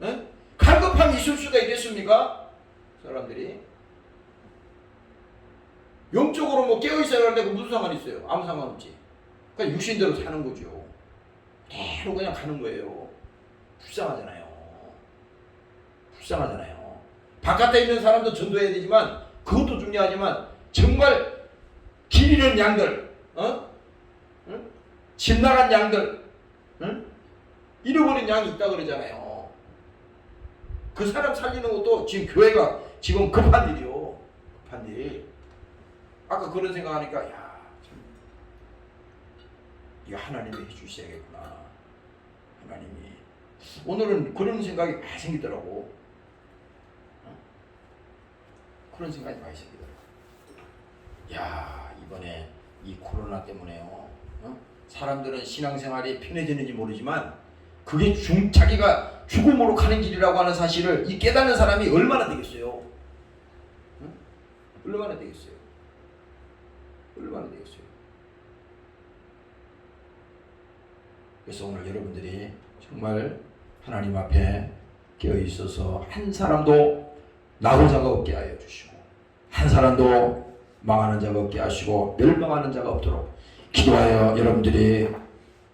응? 갈급함이 있을 수가 있겠습니까? 사람들이. 영적으로 뭐 깨어있어야 하는데 그 무슨 상관이 있어요? 아무 상관없지. 그러니까 육신대로 사는 거죠. 그대로 그냥 가는 거예요. 불쌍하잖아요. 불쌍하잖아요. 바깥에 있는 사람도 전도해야 되지만 그것도 중요하지만 정말 길 잃은 양들, 응? 집 나간 양들, 응? 잃어버린 양이 있다 그러잖아요. 그 사람 살리는 것도 지금 교회가 지금 급한 일이요. 급한 일. 아까 그런 생각하니까 야, 참 이거 하나님이 해주셔야겠구나. 하나님이. 오늘은 그런 생각이 많이 생기더라고. 그런 생각이 많이 생기더라고. 야, 이번에 이 코로나 때문에요. 사람들은 신앙생활이 편해지는지 모르지만 그게 자기가 죽음으로 가는 길이라고 하는 사실을 이 깨닫는 사람이 얼마나 되겠어요? 얼마나 되겠어요? 얼마나 되겠어요? 그래서 오늘 여러분들이 정말 하나님 앞에 깨어 있어서 한 사람도 나고자가 없게 하여 주시고 한 사람도 망하는 자가 없게 하시고 멸망하는 자가 없도록 기도하여 여러분들이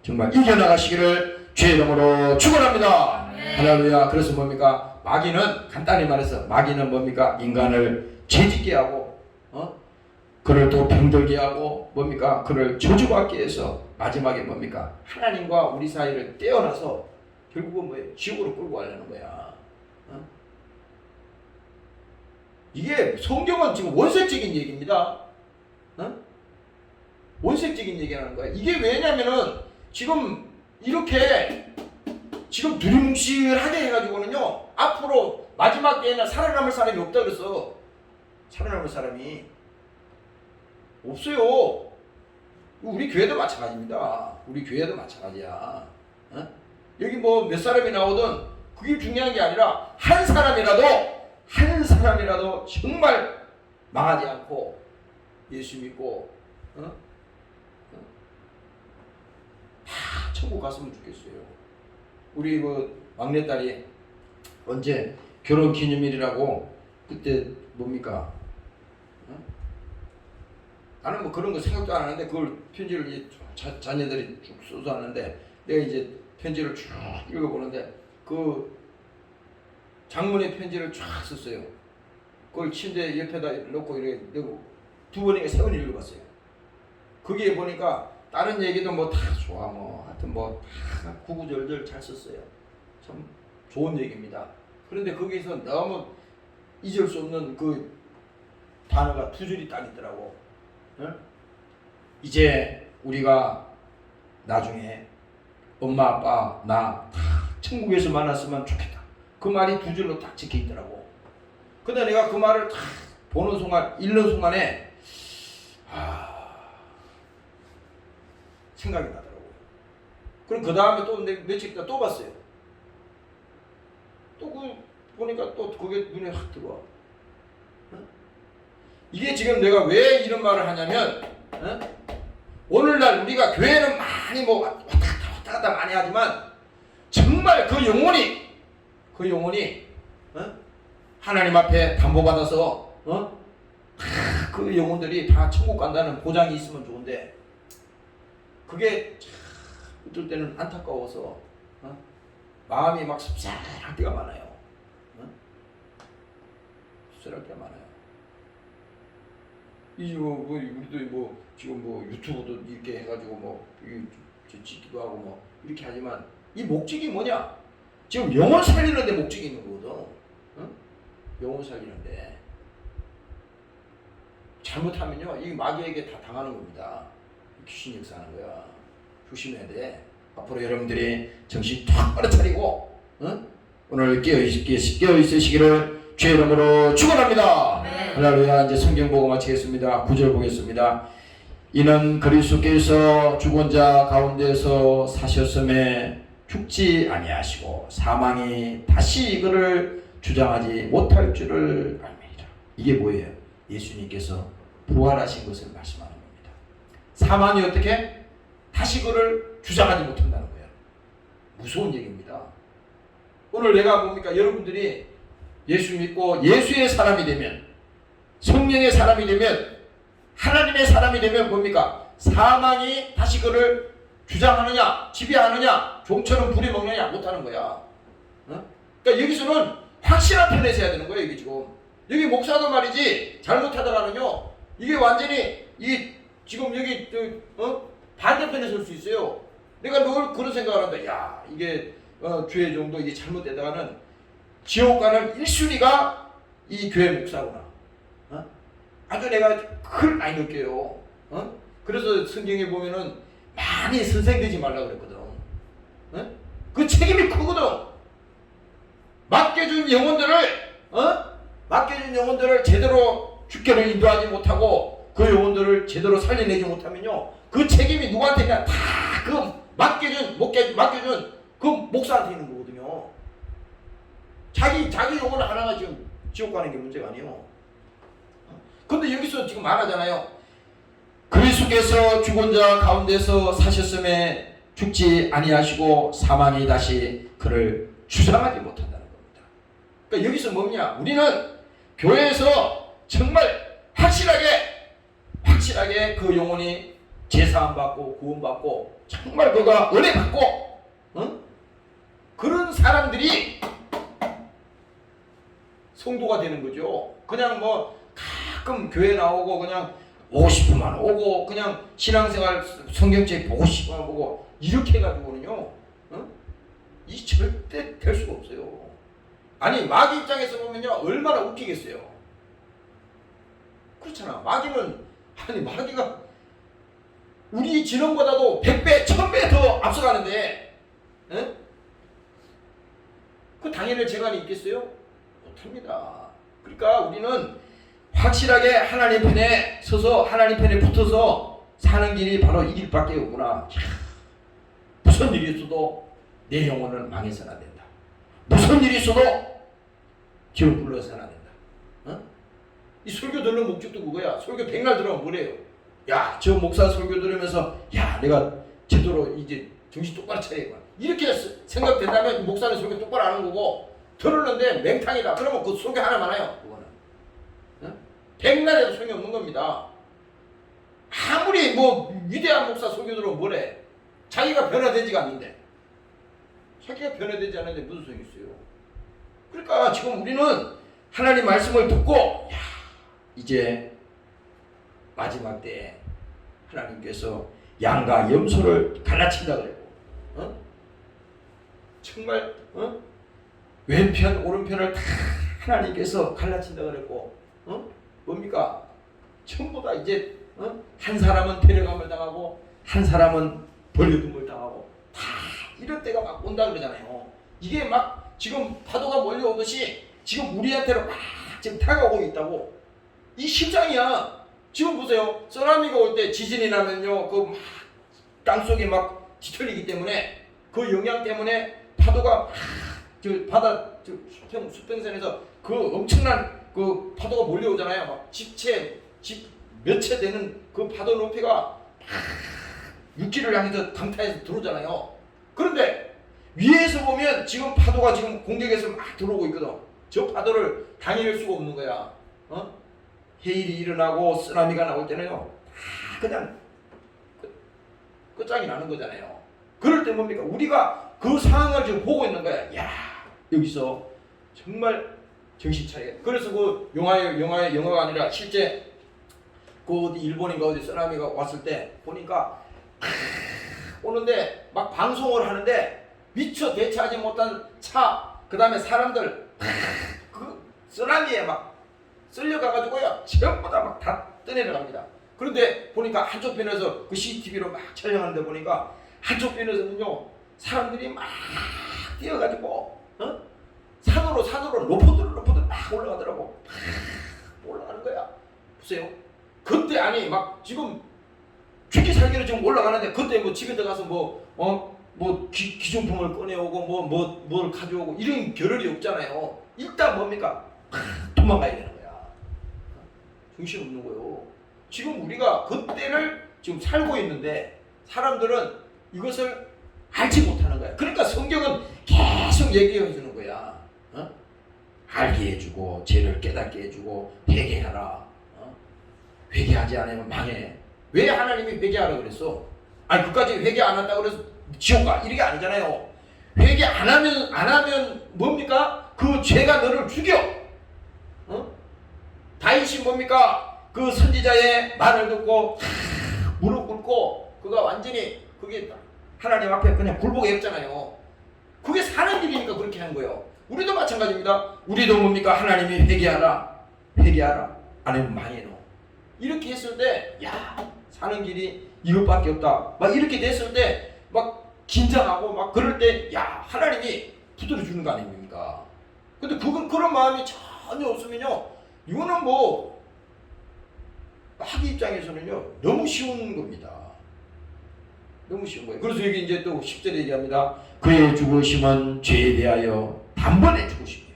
정말 이겨나가시기를 주의 이름으로 축원합니다. 할렐루야. 그래서 뭡니까? 마귀는 간단히 말해서 마귀는 뭡니까? 인간을 죄짓게 하고 그를 또 병들게 하고 뭡니까? 그를 저주받게 해서 마지막에 뭡니까? 하나님과 우리 사이를 떼어놔서 결국은 뭐예요? 지옥으로 끌고 가려는 거야. 이게 성경은 지금 원색적인 얘기입니다. 원색적인 얘기하는 거야. 이게 왜냐면은 지금 이렇게 지금 두리뭉실하게 해가지고는요 앞으로 마지막 때에는 살아남을 사람이 없다 그래서 살아남을 사람이 없어요. 우리 교회도 마찬가지입니다. 우리 교회도 마찬가지야. 여기 뭐 몇 사람이 나오든 그게 중요한 게 아니라 한 사람이라도 정말 망하지 않고 예수 믿고 다 천국 갔으면 좋겠어요. 우리 그 막내딸이 언제 결혼 기념일이라고 그때 뭡니까? 나는 뭐 그런 거 생각도 안 하는데 그걸 편지를 자녀들이 쭉 써서 하는데 내가 이제 편지를 쭉 읽어보는데 그 장문의 편지를 쫙 썼어요. 그걸 침대 옆에다 놓고 이렇게 넣고 두 번인가 세 번 읽어봤어요. 거기에 보니까 다른 얘기도 뭐 다 좋아 뭐 하여튼 뭐 다 구구절절 잘 썼어요. 참 좋은 얘기입니다. 그런데 거기서 너무 잊을 수 없는 그 단어가 두 줄이 딱 있더라고. 이제 우리가 나중에 엄마 아빠 나 다 천국에서 만났으면 좋겠다. 그 말이 두 줄로 딱 찍혀 있더라고. 근데 내가 그 말을 딱 보는 순간 읽는 순간에 생각이 나더라고요. 그럼 그 다음에 또 며칠 있다 또 봤어요. 또 그 보니까 또 그게 눈에 확 들어와. 이게 지금 내가 왜 이런 말을 하냐면 오늘날 우리가 교회는 많이 뭐 왔다 갔다 많이 하지만 정말 그 영혼이 하나님 앞에 담보받아서 그 영혼들이 다 천국 간다는 보장이 있으면 좋은데 그게 참 어떨 때는 안타까워서 마음이 막 씁쓸할 때가 많아요. 씁쓸할 때가 많아요. 이 뭐 우리도 뭐 지금 뭐 유튜브도 이렇게 해가지고 뭐 찍기도 하고 뭐 이렇게 하지만 이 목적이 뭐냐? 지금 영혼 살리는데 목적이 있는 거거든. 영혼 살리는데 잘못하면요 이 마귀에게 다 당하는 겁니다. 귀신 역사하는 거야. 조심해야 돼. 앞으로 여러분들이 정신 탁 빨아차리고 오늘 깨어있으시기를 주의 이름으로 축원합니다. 할렐루야. 이제 성경 보고 마치겠습니다. 9절 보겠습니다. 이는 그리스도께서 죽은 자 가운데서 사셨음에 죽지 아니하시고 사망이 다시 그를 주장하지 못할 줄을 알미니라. 이게 뭐예요? 예수님께서 부활하신 것을 말씀하는 겁니다. 사망이 어떻게? 다시 그를 주장하지 못한다는 거예요. 무서운 얘기입니다. 오늘 내가 뭡니까? 여러분들이 예수 믿고 예수의 사람이 되면 성령의 사람이 되면 하나님의 사람이 되면 뭡니까? 사망이 다시 그를 주장하느냐 지배하느냐 종처럼 부려먹느냐 못하는 거야. 그러니까 여기서는 확실한 편에서 해야 되는 거예요. 이게 지금 여기 목사도 말이지 잘못하다가는요 이게 완전히 이 지금 여기 반대편에 설 수 있어요. 내가 늘 그런 생각을 한다. 야 이게 교회 정도 이게 잘못되다가는 지옥 가는 1순위가 이 교회 목사구나. 아주 내가 큰 많이 느껴요. 그래서 성경에 보면은 많이 선생되지 말라 그랬거든. 그 책임이 크거든. 맡겨준 영혼들을 제대로 주께로 인도하지 못하고 그 영혼들을 제대로 살려내지 못하면요 그 책임이 누구한테 있냐 다 그 맡겨준 그 목사한테 있는 거거든요. 자기 영혼 하나가 지금 지옥 가는 게 문제가 아니에요. 근데 여기서 지금 말하잖아요. 그리스도께서 죽은 자 가운데서 사셨음에 죽지 아니하시고 사망이 다시 그를 주장하지 못한다는 겁니다. 그러니까 여기서 뭐냐? 우리는 교회에서 정말 확실하게 확실하게 그 영혼이 제사함 받고 구원 받고 정말 그가 은혜 받고 그런 사람들이 성도가 되는 거죠. 그냥 뭐 가끔 교회 나오고 그냥 오고 싶으면 오고 그냥 신앙생활 성경책 보고 싶으면 보고 이렇게 해가지고는요 이 절대 될 수가 없어요. 아니 마귀 입장에서 보면요 얼마나 웃기겠어요. 그렇잖아. 마귀가 우리 진영보다도 100배 1000배 더 앞서가는데 그 당연히 재간이 있겠어요? 못합니다. 그러니까 우리는 확실하게 하나님 편에 서서 하나님 편에 붙어서 사는 길이 바로 이 길밖에 없구나. 무슨 일이 있어도 내 영혼은 망해서는 안 된다. 무슨 일이 있어도 기름 불러서는 안 된다. 이 설교 듣는 목적도 그거야. 설교 백날 들으면 뭐래요? 야, 저 목사 설교 들으면서 야, 내가 제대로 이제 정신 똑바로 차려야 이렇게 생각된다면 목사는 설교 똑바로 하는 거고 들었는데 맹탕이다. 그러면 그 설교 하나만 해요. 그거는 백날에도 소용이 없는 겁니다. 아무리 뭐 위대한 목사 설교 들으면 뭐래? 자기가 변화되지가 않는데 자기가 변화되지 않는데 무슨 소용이 있어요? 그러니까 지금 우리는 하나님 말씀을 듣고 야, 이제 마지막 때에 하나님께서 양과 염소를 갈라친다 그랬고 정말 왼편 오른편을 다 하나님께서 갈라친다 그랬고 뭡니까? 전부 다 이제 한 사람은 데려감을 당하고 한 사람은 버려둠을 당하고 다 이럴 때가 막 온다 그러잖아요. 이게 막 지금 파도가 몰려오듯이 지금 우리한테로 막 지금 다가오고 있다고. 이 심장이야. 지금 보세요. 쓰나미가 올 때 지진이 나면요, 그 막 땅속이 막 뒤틀리기 때문에 그 영향 때문에 파도가 막 저 바다 저 수평선에서 그 엄청난 그 파도가 몰려오잖아요. 막 집 몇 채 되는 그 파도 높이가 막 육지를 향해서 강타해서 들어오잖아요. 그런데 위에서 보면 지금 파도가 지금 공격해서 막 들어오고 있거든. 저 파도를 당해낼 수가 없는 거야. 해일이 일어나고 쓰나미가 나올 때는요, 다 그냥 끝장이 나는 거잖아요. 그럴 때 뭡니까? 우리가 그 상황을 지금 보고 있는 거야. 야, 여기서 정말 정신 차려. 그래서 그 영화가 아니라 실제 그 어디 일본인가 어디 쓰나미가 왔을 때 보니까 오는데 막 방송을 하는데 미처 대처하지 못한 차, 그 다음에 사람들 그 쓰나미에 막 쓸려가가지고요 전부 다 막 다 떠내려갑니다. 그런데 보니까 한쪽 편에서 그 CCTV로 막 촬영하는데 보니까 한쪽 편에서는요 사람들이 막 뛰어가지고 산으로 로포들 막 올라가더라고. 막 올라가는 거야. 보세요. 그때 아니 막 지금 죽기 살기로 지금 올라가는데 그때 뭐 집에 들어가서 뭐 기존품을 꺼내오고 뭘 가져오고 이런 겨를이 없잖아요. 일단 뭡니까? 도망가야 되는 거야. 정신 없는 거요. 지금 우리가 그때를 지금 살고 있는데 사람들은 이것을 알지 못하는 거야. 그러니까 성경은 계속 얘기해 주는 거야. 알게 해주고 죄를 깨닫게 해주고 회개하라. 회개하지 않으면 망해. 왜 하나님이 회개하라 그랬어? 아니 그까지 회개 안 한다고 그래서 지옥 가 이게 아니잖아요. 회개 안 하면 뭡니까? 그 죄가 너를 죽여. 다윗이 뭡니까? 그 선지자의 말을 듣고 무릎 꿇고 그가 완전히 그게 하나님 앞에 그냥 굴복해 했잖아요. 그게 사는 일이니까 그렇게 한 거예요. 우리도 마찬가지입니다. 우리도 뭡니까? 하나님이 회개하라 아니면 망해 너. 이렇게 했을 때 야 사는 길이 이것밖에 없다. 막 이렇게 됐을 때 막 긴장하고 막 그럴 때 야 하나님이 두드려 주는 거 아닙니까? 근데 그런 마음이 전혀 없으면요 이거는 뭐 마귀 입장에서는요 너무 쉬운 겁니다. 너무 쉬운 거예요. 그래서 여기 이제 또 10절에 얘기합니다. 그의 죽으심은 죄에 대하여 단번에 죽으심이에요.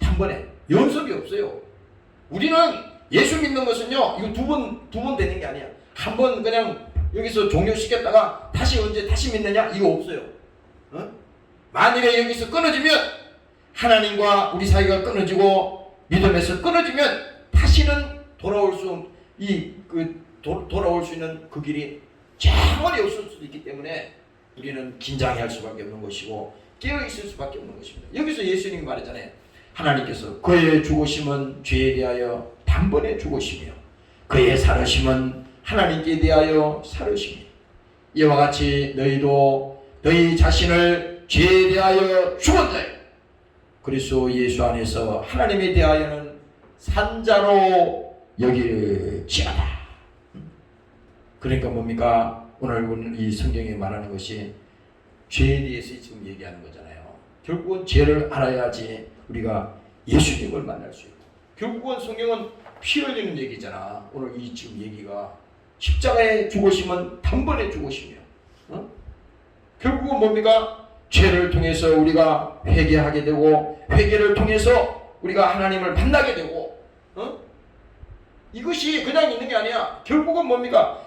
단번에 연속이 없어요. 우리는 예수 믿는 것은요 이거 두 번 되는 게 아니야. 한 번 그냥 여기서 종료시켰다가 다시 언제 다시 믿느냐 이거 없어요. 만일에 여기서 끊어지면 하나님과 우리 사이가 끊어지고 믿음에서 끊어지면 다시는 돌아올 수 돌아올 수 있는 그 길이 영원히 없을 수도 있기 때문에 우리는 긴장할 수밖에 없는 것이고 깨어 있을 수밖에 없는 것입니다. 여기서 예수님이 말했잖아요. 하나님께서 그의 죽으심은 죄에 대하여 단번에 죽으시며 그의 살으심은 하나님께 대하여 살으시며 이와 같이 너희도 너희 자신을 죄에 대하여 죽었나요? 그리스도 예수 안에서 하나님에 대하여는 산자로 여길지어다. 그러니까 뭡니까? 오늘 이 성경에 말하는 것이 죄에 대해서 지금 얘기하는 거잖아요. 결국은 죄를 알아야지 우리가 예수님을 만날 수 있고, 결국은 성경은 피 흘리는 얘기잖아. 오늘 이 지금 얘기가 십자가에 죽으시면 단번에 죽으시며, 결국은 뭡니까? 죄를 통해서 우리가 회개하게 되고, 회개를 통해서 우리가 하나님을 만나게 되고, 이것이 그냥 있는 게 아니야. 결국은 뭡니까?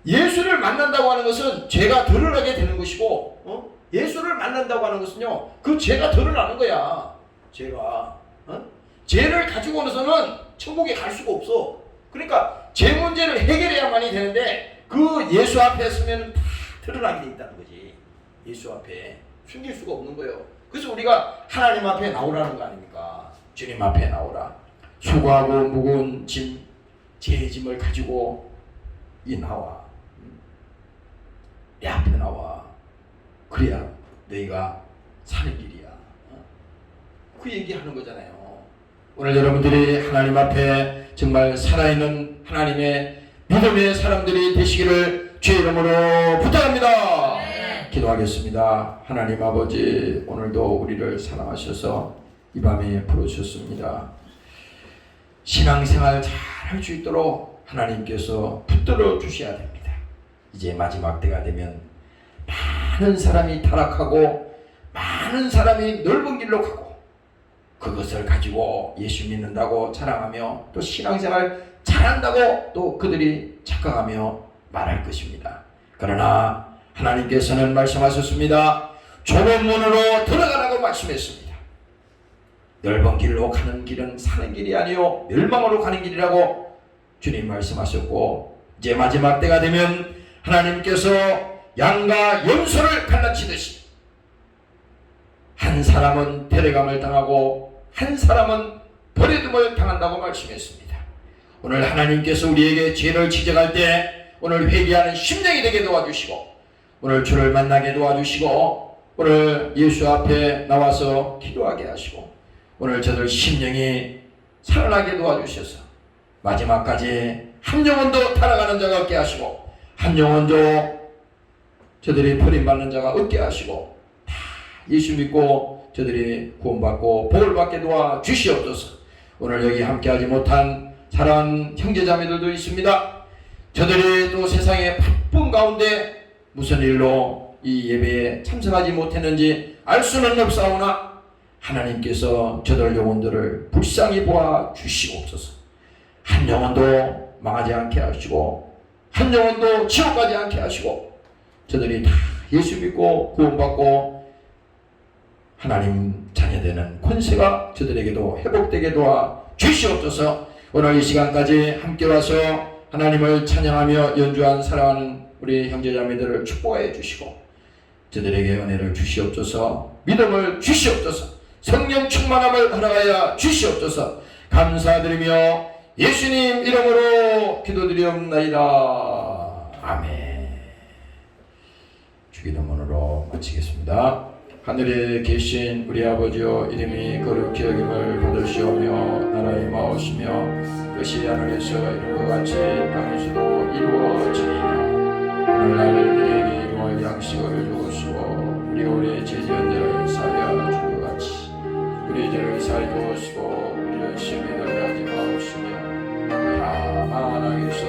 예수를 만난다고 하는 것은 죄가 드러나게 되는 것이고, 예수를 만난다고 하는 것은요, 그 죄가 드러나는 거야. 죄가. 죄를 가지고 오면서는 천국에 갈 수가 없어. 그러니까 죄 문제를 해결해야만이 되는데 그 예수 앞에 서면 다 드러나게 돼 있다는 거지. 예수 앞에 숨길 수가 없는 거예요. 그래서 우리가 하나님 앞에 나오라는 거 아닙니까? 주님 앞에 나오라. 수고하고 무거운 짐, 죄의 짐을 가지고 나와. 내 앞에 나와. 그래야 너희가 사는 길이야. 그 얘기하는 거잖아요. 오늘 여러분들이 하나님 앞에 정말 살아있는 하나님의 믿음의 사람들이 되시기를 주의 이름으로 부탁합니다. 네. 기도하겠습니다. 하나님 아버지, 오늘도 우리를 사랑하셔서 이 밤에 부르셨습니다. 신앙생활 잘 할 수 있도록 하나님께서 붙들어 주셔야 됩니다. 이제 마지막 때가 되면 많은 사람이 타락하고 많은 사람이 넓은 길로 가고 그것을 가지고 예수 믿는다고 자랑하며 또 신앙생활 잘한다고 또 그들이 착각하며 말할 것입니다. 그러나 하나님께서는 말씀하셨습니다. 좁은 문으로 들어가라고 말씀했습니다. 넓은 길로 가는 길은 사는 길이 아니요 멸망으로 가는 길이라고 주님 말씀하셨고, 이제 마지막 때가 되면 하나님께서 양과 염소를 갈라치듯이 한 사람은 데려감을 당하고 한 사람은 버려둠을 당한다고 말씀했습니다. 오늘 하나님께서 우리에게 죄를 지적할 때 오늘 회개하는 심령이 되게 도와주시고, 오늘 주를 만나게 도와주시고, 오늘 예수 앞에 나와서 기도하게 하시고, 오늘 저들 심령이 살아나게 도와주셔서 마지막까지 한 영혼도 타락하는 자가 없게 하시고 한 영혼도 저들이 버림받는 자가 없게 하시고 다 예수 믿고 저들이 구원받고 복을 받게 도와주시옵소서. 오늘 여기 함께하지 못한 사랑하는 형제자매들도 있습니다. 저들이 또 세상의 바쁜 가운데 무슨 일로 이 예배에 참석하지 못했는지 알 수는 없사오나 하나님께서 저들 영혼들을 불쌍히 보아 주시옵소서. 한 영혼도 망하지 않게 하시고 한 영혼도 지옥 가지 않게 하시고 저들이 다 예수 믿고 구원받고 하나님 자녀되는 권세가 저들에게도 회복되게 도와 주시옵소서. 오늘 이 시간까지 함께 와서 하나님을 찬양하며 연주한 사랑하는 우리 형제자매들을 축복해 주시고 저들에게 은혜를 주시옵소서. 믿음을 주시옵소서. 성령 충만함을 허락하여 주시옵소서. 감사드리며 예수님 이름으로 기도드리옵나이다. 아멘. 주기도문으로 마치겠습니다. 하늘에 계신 우리 아버지여, 이름이 거룩히 여김을 받으시오며 나라의 마오시며 뜻이 하늘에서 이룬 것 같이 땅에서도 이루어지리이다. 오늘날 우리에게 일용할 양식을 주옵시고 우리 죄지은 자를 사하여 준 것 같이 우리 죄를 사하여 주옵시고 우리를 시험에 들게 하지 마옵시며 다만 악에서